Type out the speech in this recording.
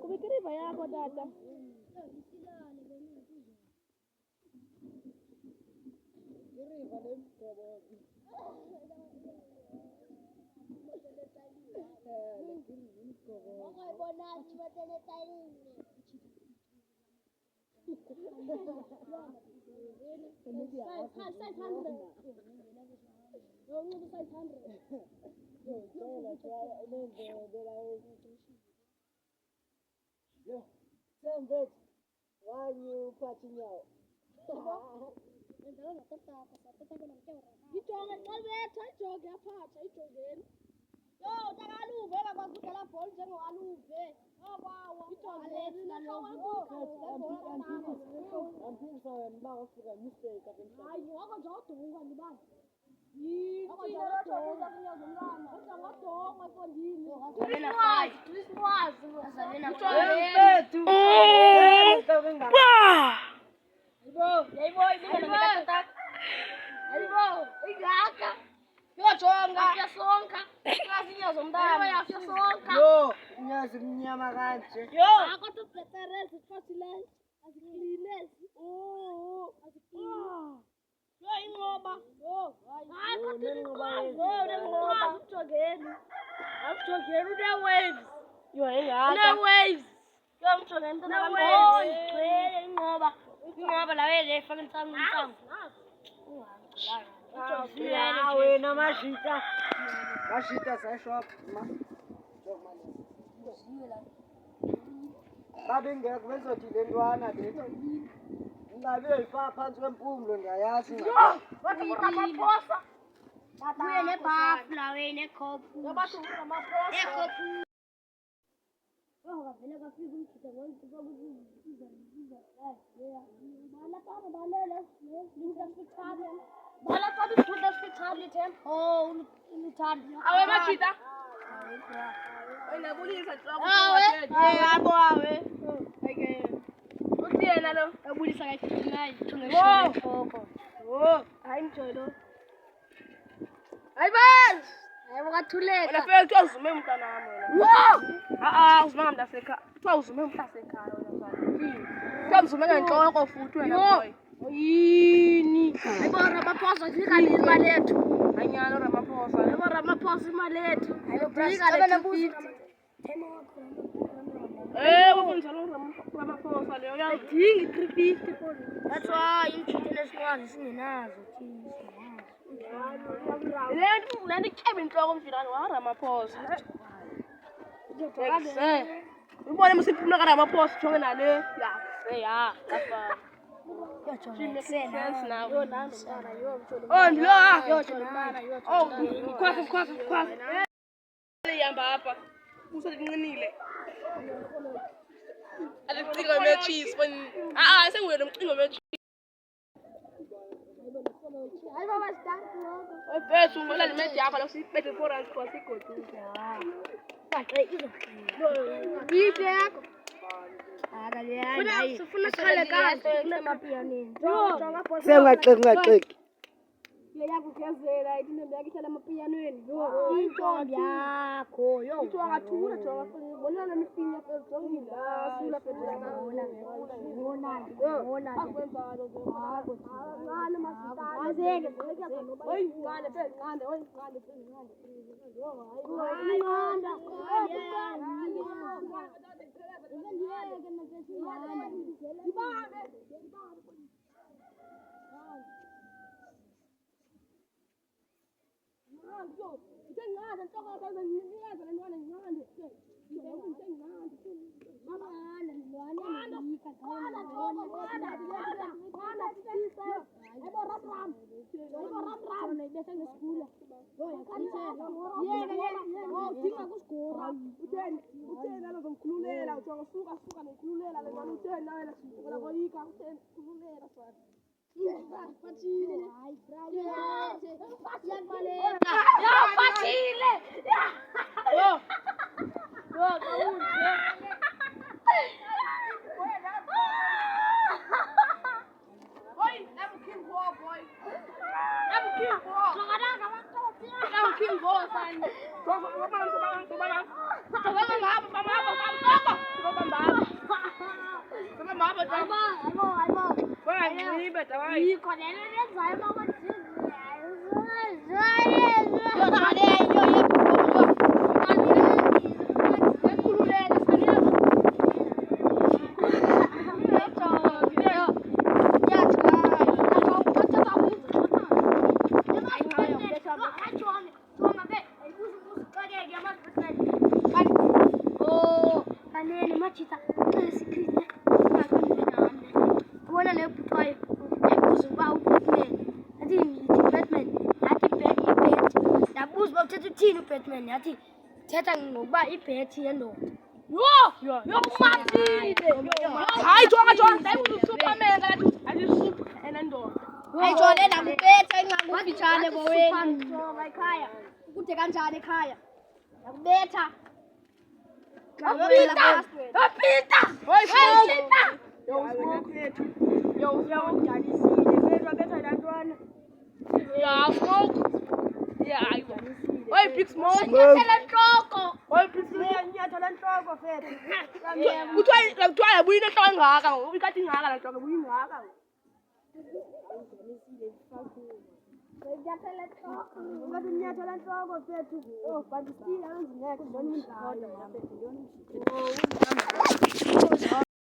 Kufikiri yako dada. That's why you treat this one is Let the cabin go on Ramaphosa. We want to see Ramaphosa showing a day. Yeah, she makes sense now. Cheese when I think we're the Batman yathi thetha ngokuba ibhethi yendo Yo, hayi jonga Superman athi super enendoda. hayi jona nakubetha ingakufitshane boweni ekhaya kude kanjani ekhaya nakubetha Peter Yeah, smoke. Yeah, I will. Oi, big smoke. Kuthiwa yabuya into engaka ngoku ikathi ingaka la nto yabuya ingaka. Nyathela entloko fethu but still anzinext